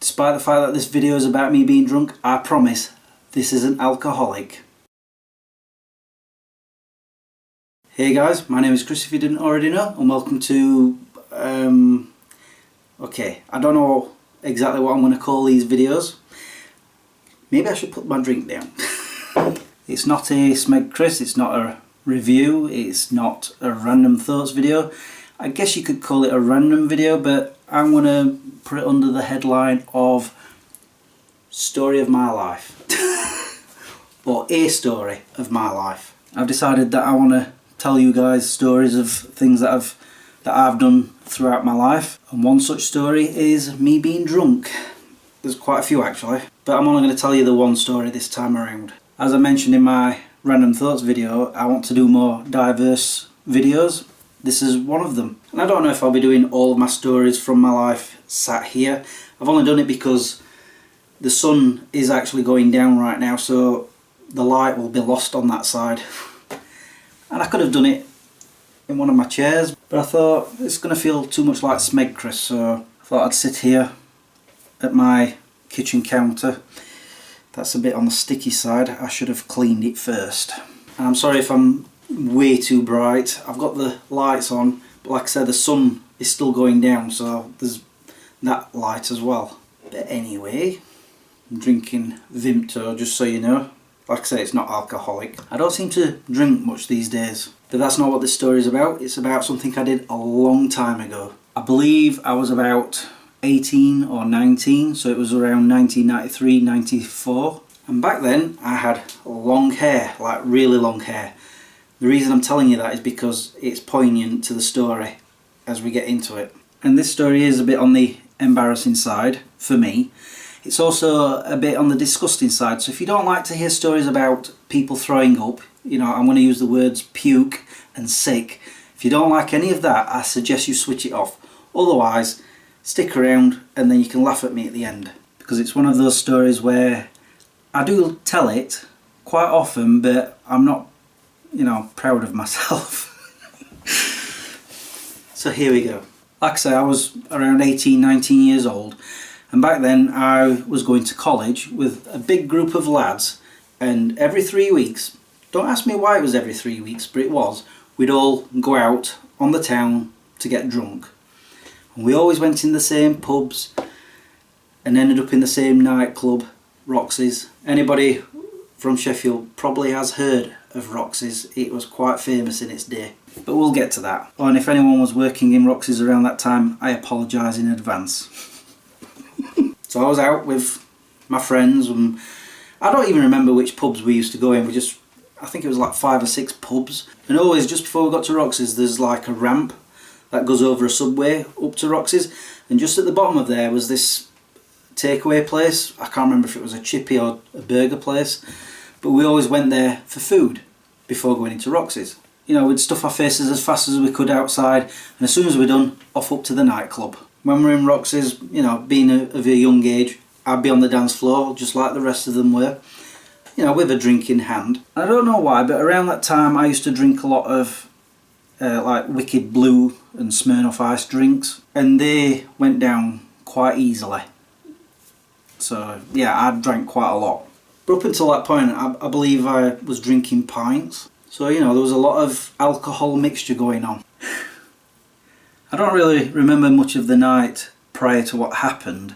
Despite the fact that this video is about me being drunk, I promise this isn't alcoholic. Hey guys, my name is Chris if you didn't already know, and welcome to, okay, I don't know exactly what I'm going to call these videos. Maybe I should put my drink down. It's not a Smeg Chris, it's not a review, it's not a random thoughts video. I guess you could call it a random video, but I'm going to put it under the headline of Story of My Life. Or a story of my life. I've decided that I want to tell you guys stories of things that I've done throughout my life, and one such story is me being drunk. There's quite a few actually, but I'm only going to tell you the one story this time around. As I mentioned in my random thoughts video, I want to do more diverse videos. This is one of them, and I don't know if I'll be doing all of my stories from my life sat here. I've only done it because the sun is actually going down right now, so the light will be lost on that side. And I could have done it in one of my chairs, but I thought it's going to feel too much like Smeg Chris, so I thought I'd sit here at my kitchen counter. That's a bit on the sticky side. I should have cleaned it first. And I'm sorry if I'm way too bright. I've got the lights on, but like I said, the sun is still going down, so there's that light as well. But anyway, I'm drinking Vimto, just so you know. Like I say, it's not alcoholic. I don't seem to drink much these days, but that's not what this story is about. It's about something I did a long time ago. I believe I was about 18 or 19, so it was around 1993, 94. And back then I had long hair, like really long hair. The reason I'm telling you that is because it's poignant to the story as we get into it. And this story is a bit on the embarrassing side for me. It's also a bit on the disgusting side, so if you don't like to hear stories about people throwing up, you know, I'm going to use the words puke and sick. If you don't like any of that, I suggest you switch it off. Otherwise, stick around and then you can laugh at me at the end. Because it's one of those stories where I do tell it quite often, but I'm not, you know, proud of myself. So here we go. Like I say, I was around 18, 19 years old. And back then I was going to college with a big group of lads, and every 3 weeks, don't ask me why it was every 3 weeks, but it was, we'd all go out on the town to get drunk. And we always went in the same pubs and ended up in the same nightclub, Roxy's. Anybody from Sheffield probably has heard of Roxy's. It was quite famous in its day. But we'll get to that. Oh, and if anyone was working in Roxy's around that time, I apologise in advance. So I was out with my friends, and I don't even remember which pubs we used to go in. I think it was like 5 or 6 pubs. And always just before we got to Roxy's, there's like a ramp that goes over a subway up to Roxy's. And just at the bottom of there was this takeaway place. I can't remember if it was a chippy or a burger place. But we always went there for food before going into Roxy's. You know, we'd stuff our faces as fast as we could outside. And as soon as we're done, off up to the nightclub. When we're in Roxy's, you know, being of a young age, I'd be on the dance floor just like the rest of them were, you know, with a drink in hand. I don't know why, but around that time I used to drink a lot of like Wicked Blue and Smirnoff Ice drinks, and they went down quite easily. So yeah, I drank quite a lot. But up until that point, I believe I was drinking pints. So, you know, there was a lot of alcohol mixture going on. I don't really remember much of the night prior to what happened.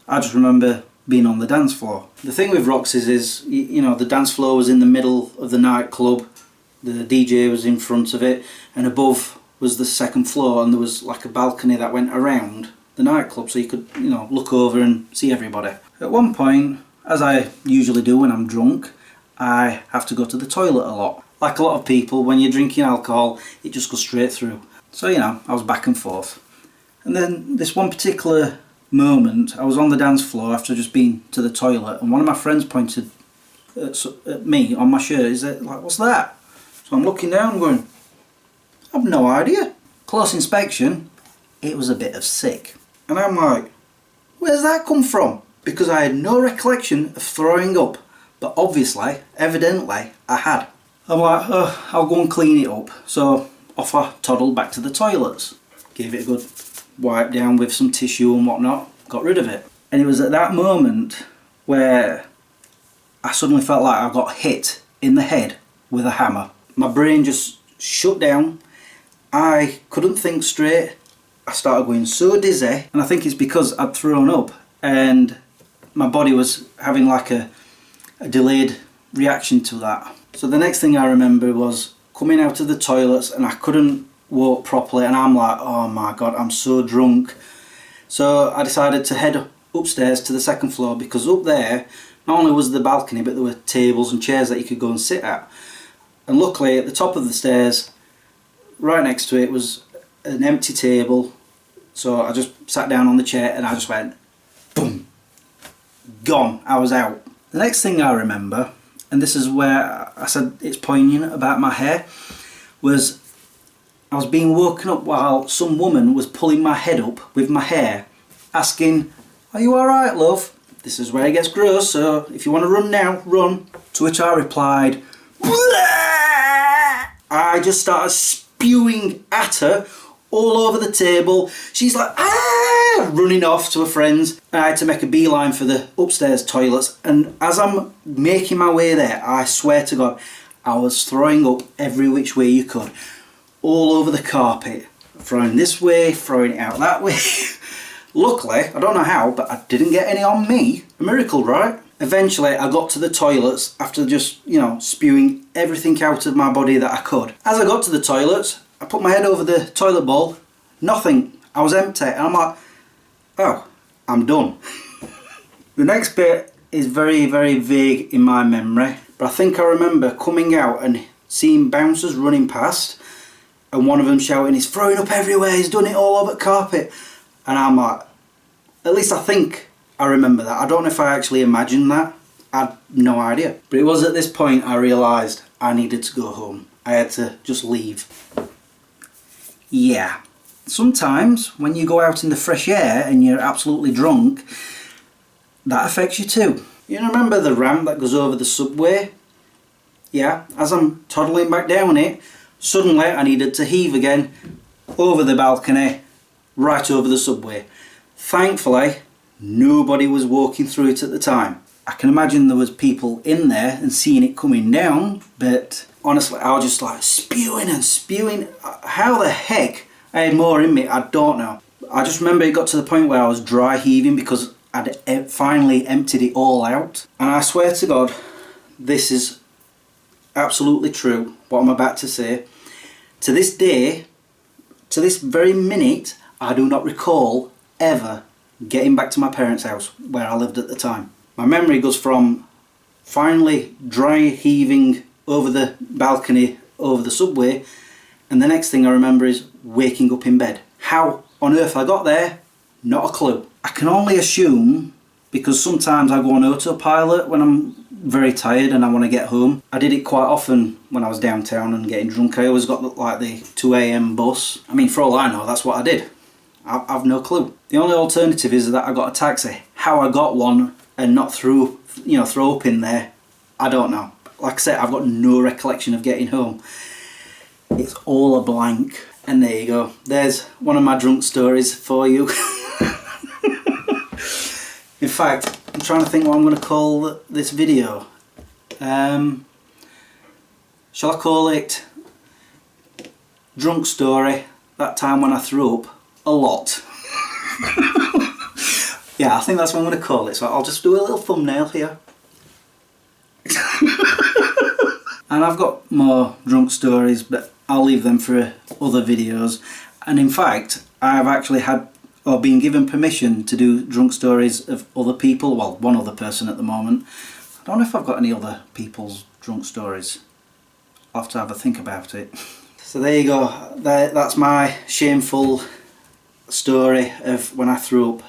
I just remember being on the dance floor. The thing with Roxy's is, you know, the dance floor was in the middle of the nightclub, the DJ was in front of it, and above was the second floor, and there was like a balcony that went around the nightclub, so you could, you know, look over and see everybody. At one point, as I usually do when I'm drunk, I have to go to the toilet a lot. Like a lot of people, when you're drinking alcohol, it just goes straight through. So, you know, I was back and forth. And then this one particular moment, I was on the dance floor after just being to the toilet, and one of my friends pointed at me on my shirt. He's like, "What's that?" So I'm looking down going, "I've no idea." Close inspection, it was a bit of sick. And I'm like, "Where's that come from?" Because I had no recollection of throwing up, but obviously, evidently, I had. I'm like, "Oh, I'll go and clean it up." So off I toddled back to the toilets. Gave it a good wipe down with some tissue and whatnot. Got rid of it. And it was at that moment where I suddenly felt like I got hit in the head with a hammer. My brain just shut down. I couldn't think straight. I started going so dizzy, and I think it's because I'd thrown up and my body was having like a delayed reaction to that. So the next thing I remember was coming out of the toilets, and I couldn't walk properly, and I'm like, oh my god, I'm so drunk. So I decided to head upstairs to the second floor, because up there not only was the balcony, but there were tables and chairs that you could go and sit at. And luckily at the top of the stairs, right next to it, was an empty table. So I just sat down on the chair and I just went boom, gone. I was out. The next thing I remember, and this is where I said it's poignant about my hair, was I was being woken up while some woman was pulling my head up with my hair, asking, "Are you alright, love?" This is where it gets gross, so if you want to run now, run. To which I replied, "Bleh!" I just started spewing at her all over the table. She's like, ah, running off to her friends. And I had to make a beeline for the upstairs toilets. And as I'm making my way there, I swear to God, I was throwing up every which way you could. All over the carpet. Throwing this way, throwing it out that way. Luckily, I don't know how, but I didn't get any on me. A miracle, right? Eventually, I got to the toilets after just, spewing everything out of my body that I could. As I got to the toilets, I put my head over the toilet bowl. Nothing. I was empty. And I'm like, oh, I'm done. The next bit is very, very vague in my memory. But I think I remember coming out and seeing bouncers running past. And one of them shouting, "He's throwing up everywhere. He's done it all over the carpet." And I'm like, at least I think I remember that. I don't know if I actually imagined that. I had no idea. But it was at this point I realised I needed to go home. I had to just leave. Yeah. Sometimes when you go out in the fresh air and you're absolutely drunk, that affects you too. You remember the ramp that goes over the subway? Yeah, as I'm toddling back down it, suddenly I needed to heave again over the balcony, right over the subway. Thankfully, nobody was walking through it at the time. I can imagine there was people in there and seeing it coming down, but honestly, I was just like spewing and spewing. How the heck I had more in me, I don't know. I just remember it got to the point where I was dry heaving because I'd finally emptied it all out. And I swear to God, this is absolutely true, what I'm about to say. To this day, to this very minute, I do not recall ever getting back to my parents' house where I lived at the time. My memory goes from finally dry heaving over the balcony over the subway, and the next thing I remember is waking up in bed. How on earth I got there, not a clue. I can only assume, because sometimes I go on autopilot when I'm very tired and I want to get home. I did it quite often when I was downtown and getting drunk. I always got like the 2 a.m. bus. I mean, for all I know, that's what I did. I've no clue. The only alternative is that I got a taxi. How I got one and not throw up in there, I don't know. Like I said, I've got no recollection of getting home. It's all a blank. And there you go. There's one of my drunk stories for you. In fact, I'm trying to think what I'm going to call this video. Shall I call it Drunk Story, that time when I threw up a lot? Yeah, I think that's what I'm going to call it, so I'll just do a little thumbnail here. And I've got more drunk stories, but I'll leave them for other videos. And in fact, I've actually had or been given permission to do drunk stories of other people. Well, one other person at the moment. I don't know if I've got any other people's drunk stories. I'll have to have a think about it. So there you go. That's my shameful story of when I threw up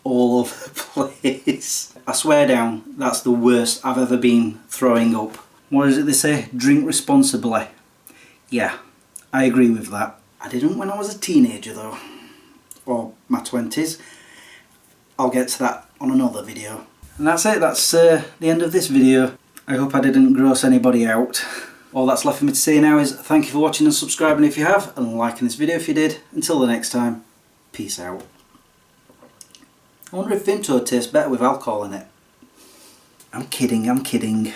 all over the place. I swear down, that's the worst I've ever been throwing up. What is it they say? Drink responsibly. Yeah, I agree with that. I didn't when I was a teenager though. Or my 20s. I'll get to that on another video. And that's it, that's the end of this video. I hope I didn't gross anybody out. All that's left for me to say now is thank you for watching and subscribing if you have, and liking this video if you did. Until the next time, peace out. I wonder if Vimto tastes better with alcohol in it. I'm kidding, I'm kidding.